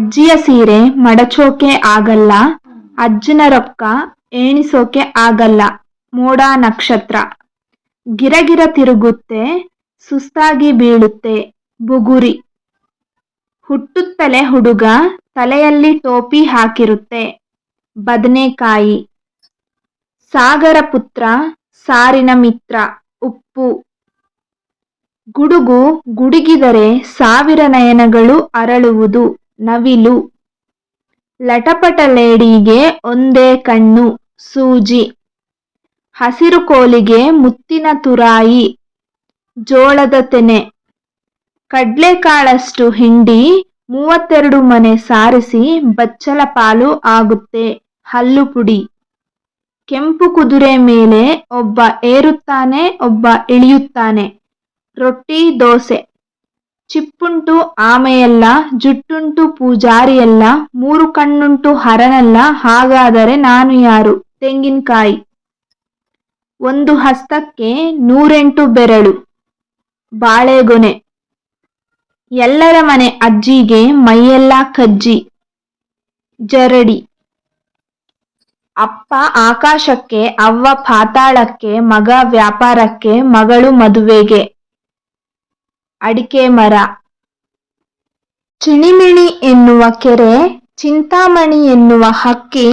ಅಜ್ಜಿಯ ಸೀರೆ ಮಡಚೋಕೆ ಆಗಲ್ಲ, ಅಜ್ಜನ ರೊಕ್ಕ ಎಣಿಸೋಕೆ ಆಗಲ್ಲ. ಮೋಡ ನಕ್ಷತ್ರ ಗಿರಗಿರ ತಿರುಗುತ್ತೆ, ಸುಸ್ತಾಗಿ ಬೀಳುತ್ತೆ. ಬುಗುರಿ ಹುಟ್ಟುತ್ತಲೇ ಹುಡುಗ, ತಲೆಯಲ್ಲಿ ಟೋಪಿ ಹಾಕಿರುತ್ತೆ. ಬದನೆಕಾಯಿ ಸಾಗರ ಪುತ್ರ, ಸಾರಿನ ಮಿತ್ರ. ಉಪ್ಪು ಗುಡುಗು ಗುಡುಗಿದರೆ ಸಾವಿರ ನಯನಗಳು ಅರಳುವುದು. ನವಿಲು ಲಟಪಟ ಲೇಡಿಗೆ ಒಂದೇ ಕಣ್ಣು. ಸೂಜಿ ಹಸಿರು ಕೋಲಿಗೆ ಮುತ್ತಿನ ತುರಾಯಿ. ಜೋಳದ ತೆನೆ ಕಡ್ಲೆಕಾಳಷ್ಟು ಹಿಂಡಿ 32 ಮನೆ ಸಾರಿಸಿ ಬಚ್ಚಲ ಪಾಲು ಆಗುತ್ತೆ. ಹಲ್ಲು ಪುಡಿ ಕೆಂಪು ಕುದುರೆ ಮೇಲೆ ಒಬ್ಬ ಏರುತ್ತಾನೆ, ಒಬ್ಬ ಇಳಿಯುತ್ತಾನೆ. ರೊಟ್ಟಿ ದೋಸೆ ಚಿಪ್ಪುಂಟು ಆಮೆಯಲ್ಲ, ಜುಟ್ಟುಂಟು ಪೂಜಾರಿಯಲ್ಲ, 3 ಕಣ್ಣುಂಟು ಹರನಲ್ಲ, ಹಾಗಾದರೆ ನಾನು ಯಾರು? ತೆಂಗಿನಕಾಯಿ ಒಂದು ಹಸ್ತಕ್ಕೆ 108 ಬೆರಳು. ಬಾಳೆಗೊನೆ ಎಲ್ಲರ ಮನೆ ಅಜ್ಜಿಗೆ ಮೈಯೆಲ್ಲ ಕಜ್ಜಿ. ಜರಡಿ ಅಪ್ಪ ಆಕಾಶಕ್ಕೆ, ಅವ್ವ ಪಾತಾಳಕ್ಕೆ, ಮಗ ವ್ಯಾಪಾರಕ್ಕೆ, ಮಗಳು ಮದುವೆಗೆ. ಅಡಿಕೆ ಮರ ಚಿಣಿಮಿಣಿ ಎನ್ನುವ ಕೆರೆ, ಚಿಂತಾಮಣಿ ಎನ್ನುವ ಹಕ್ಕಿ,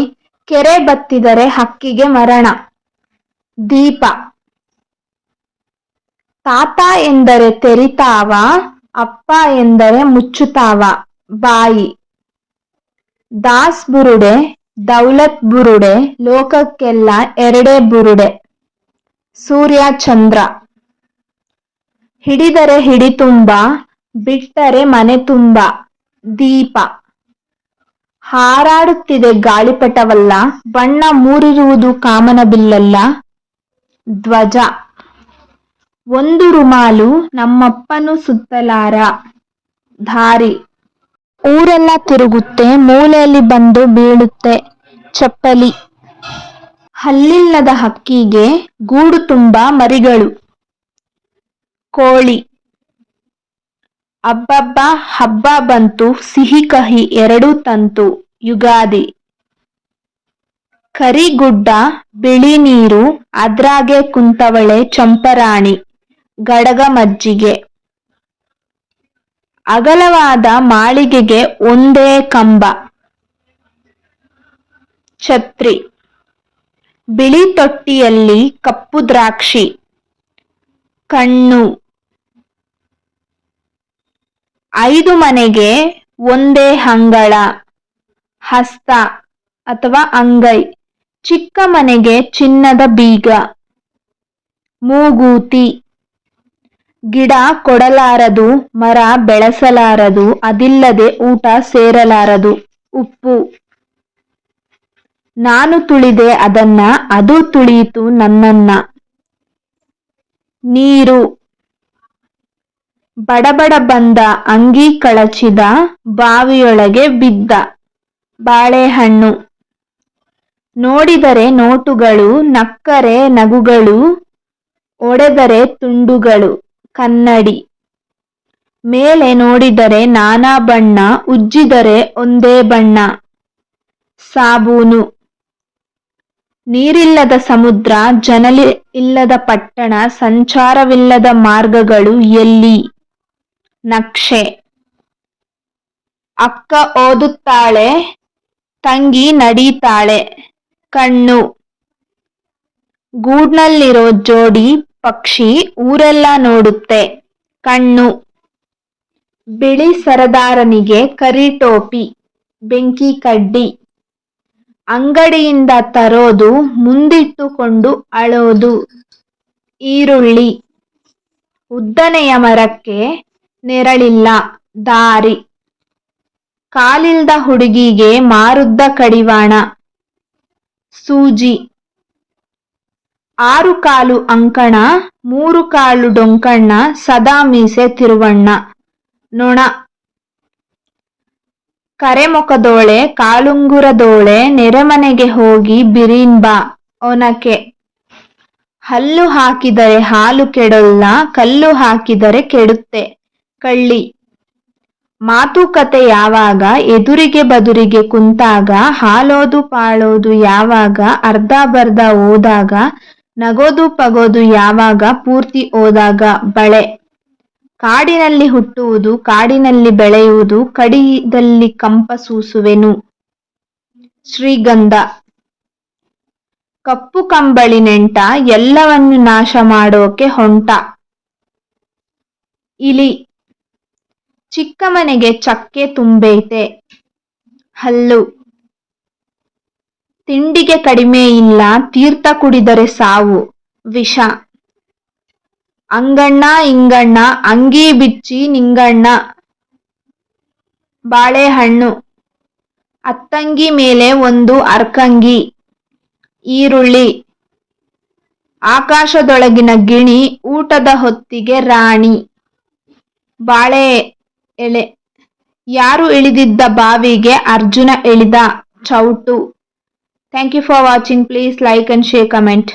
ಕೆರೆ ಬತ್ತಿದರೆ ಹಕ್ಕಿಗೆ ಮರಣ. ದೀಪ ತಾತ ಎಂದರೆ ತೆರಿತಾವ, ಅಪ್ಪ ಎಂದರೆ ಮುಚ್ಚುತ್ತಾವ. ಬಾಯಿ ದಾಸ್ ಬುರುಡೆ, ದೌಲತ್ ಬುರುಡೆ, ಲೋಕಕ್ಕೆಲ್ಲ ಎರಡೇ ಬುರುಡೆ. ಸೂರ್ಯ ಚಂದ್ರ ಹಿಡಿದರೆ ಹಿಡಿ ತುಂಬ, ಬಿಟ್ಟರೆ ಮನೆ ತುಂಬ. ದೀಪ ಹಾರಾಡುತ್ತಿದೆ ಗಾಳಿಪಟವಲ್ಲ, ಬಣ್ಣ ಮೂರಿರುವುದು ಕಾಮನ ಬಿಲ್ಲಲ್ಲ. ಧ್ವಜ ಒಂದು ರುಮಾಲು, ನಮ್ಮಪ್ಪನು ಸುತ್ತಲಾರ. ದಾರಿ ಊರೆಲ್ಲ ತಿರುಗುತ್ತೆ, ಮೂಲೆಯಲ್ಲಿ ಬಂದು ಬೀಳುತ್ತೆ. ಚಪ್ಪಲಿ ಹಲ್ಲಿಲ್ಲದ ಹಕ್ಕಿಗೆ ಗೂಡು ತುಂಬ ಮರಿಗಳು. ಕೋಳಿ ಅಬ್ಬಬ್ಬ ಹಬ್ಬ ಬಂತು, ಸಿಹಿ ಕಹಿ ಎರಡೂ ತಂತು. ಯುಗಾದಿ ಕರಿಗುಡ್ಡ, ಬಿಳಿ ನೀರು, ಅದ್ರಾಗೆ ಕುಂತವಳೆ ಚಂಪರಾಣಿ. ಗಡಗ ಮಜ್ಜಿಗೆ ಅಗಲವಾದ ಮಾಳಿಗೆಗೆ ಒಂದೇ ಕಂಬ. ಛತ್ರಿ ಬಿಳಿ ತೊಟ್ಟಿಯಲ್ಲಿ ಕಪ್ಪು ದ್ರಾಕ್ಷಿ. ಕಣ್ಣು 5 ಮನೆಗೆ ಒಂದೇ ಅಂಗಳ. ಹಸ್ತ ಅಥವಾ ಅಂಗೈ ಚಿಕ್ಕ ಮನೆಗೆ ಚಿನ್ನದ ಬೀಗ. ಮೂಗೂತಿ ಗಿಡ ಕೊಡಲಾರದು, ಮರ ಬೆಳೆಸಲಾರದು, ಅದಿಲ್ಲದೆ ಊಟ ಸೇರಲಾರದು. ಉಪ್ಪು ನಾನು ತುಳಿದೆ ಅದನ್ನ, ಅದು ತುಳಿಯಿತು ನನ್ನನ್ನ. ನೀರು ಬಡಬಡ ಬಂದ, ಅಂಗಿ ಕಳಚಿದ, ಬಾವಿಯೊಳಗೆ ಬಿದ್ದ. ಬಾಳೆಹಣ್ಣು ನೋಡಿದರೆ ನೋಟುಗಳು, ನಕ್ಕರೆ ನಗುಗಳು, ಒಡೆದರೆ ತುಂಡುಗಳು. ಕನ್ನಡಿ ಮೇಲೆ ನೋಡಿದರೆ ನಾನಾ ಬಣ್ಣ, ಉಜ್ಜಿದರೆ ಒಂದೇ ಬಣ್ಣ. ಸಾಬೂನು ನೀರಿಲ್ಲದ ಸಮುದ್ರ, ಜನಲಿ ಇಲ್ಲದ ಪಟ್ಟಣ, ಸಂಚಾರವಿಲ್ಲದ ಮಾರ್ಗಗಳು ಎಲ್ಲಿ? ನಕ್ಷೆ ಅಕ್ಕ ಓದುತ್ತಾಳೆ, ತಂಗಿ ನಡೀತಾಳೆ. ಕಣ್ಣು ಗೂಡ್ನಲ್ಲಿರೋ ಜೋಡಿ ಪಕ್ಷಿ ಊರೆಲ್ಲ ನೋಡುತ್ತೆ. ಕಣ್ಣು ಬಿಳಿ ಸರದಾರನಿಗೆ ಕರಿ ಟೋಪಿ. ಬೆಂಕಿ ಕಡ್ಡಿ ಅಂಗಡಿಯಿಂದ ತರೋದು, ಮುಂದಿಟ್ಟುಕೊಂಡು ಅಳೋದು. ಈರುಳ್ಳಿ ಉದ್ದನೆಯ ಮರಕ್ಕೆ ನೆರಳಿಲ್ಲ. ದಾರಿ ಕಾಲಿಲ್ದ ಹುಡುಗಿಗೆ ಮಾರುದ್ದ ಕಡಿವಾಣ. ಸೂಜಿ 6 ಕಾಲು ಅಂಕಣ, 3 ಕಾಲು ಡೊಂಕಣ್ಣ, ಸದಾ ಮೀಸೆ ತಿರುವಣ್ಣ. ನೊಣ ಕರೆಮೊಕದೋಳೆ, ಕಾಳುಂಗುರದೋಳೆ, ನೆರೆಮನೆಗೆ ಹೋಗಿ ಬಿರೀನ್ ಬಾ. ಒನಕೆ ಹಲ್ಲು ಹಾಕಿದರೆ ಹಾಲು ಕೆಡೋಲ್ಲ, ಕಲ್ಲು ಹಾಕಿದರೆ ಕೆಡುತ್ತೆ. ಕಳ್ಳಿ ಮಾತುಕತೆ ಯಾವಾಗ ಎದುರಿಗೆ ಬದುರಿಗೆ ಕುಂತಾಗ, ಹಾಲೋದು ಪಾಳೋದು ಯಾವಾಗ ಅರ್ಧಬರ್ಧ ಓದಾಗ, ನಗೋದು ಪಗೋದು ಯಾವಾಗ ಪೂರ್ತಿ ಓದಾಗ. ಬಳೆ. ಕಾಡಿನಲ್ಲಿ ಹುಟ್ಟುವುದು ಕಾಡಿನಲ್ಲಿ ಬೆಳೆಯುವುದು, ಕಡಿದಲ್ಲಿ ಕಂಪ ಸೂಸುವೆನು. ಶ್ರೀಗಂಧ. ಕಪ್ಪು ಕಂಬಳಿ ನೆಂಟ, ಎಲ್ಲವನ್ನು ನಾಶ ಮಾಡೋಕೆ ಹೊಂಟ. ಇಲಿ. ಚಿಕ್ಕ ಮನೆಗೆ ಚಕ್ಕೆ ತುಂಬೈತೆ. ಹಲ್ಲು. ತಿಂಡಿಗೆ ಕಡಿಮೆ ಇಲ್ಲ, ತೀರ್ಥ ಕುಡಿದರೆ ಸಾವು. ವಿಷ. ಅಂಗಣ್ಣ ಇಂಗಣ್ಣ, ಅಂಗಿ ಬಿಚ್ಚಿ ನಿಂಗಣ್ಣ. ಬಾಳೆಹಣ್ಣು. ಅತ್ತಂಗಿ ಮೇಲೆ ಒಂದು ಅರ್ಕಂಗಿ. ಈರುಳ್ಳಿ. ಆಕಾಶದೊಳಗಿನ ಗಿಣಿ, ಊಟದ ಹೊತ್ತಿಗೆ ರಾಣಿ. ಬಾಳೆ ಎಲೆ. ಯಾರು ಇಳಿದಿದ್ದ ಬಾವಿಗೆ ಅರ್ಜುನ ಇಳಿದ. ಚೌಟು. Thank you for watching. Please like and share comment.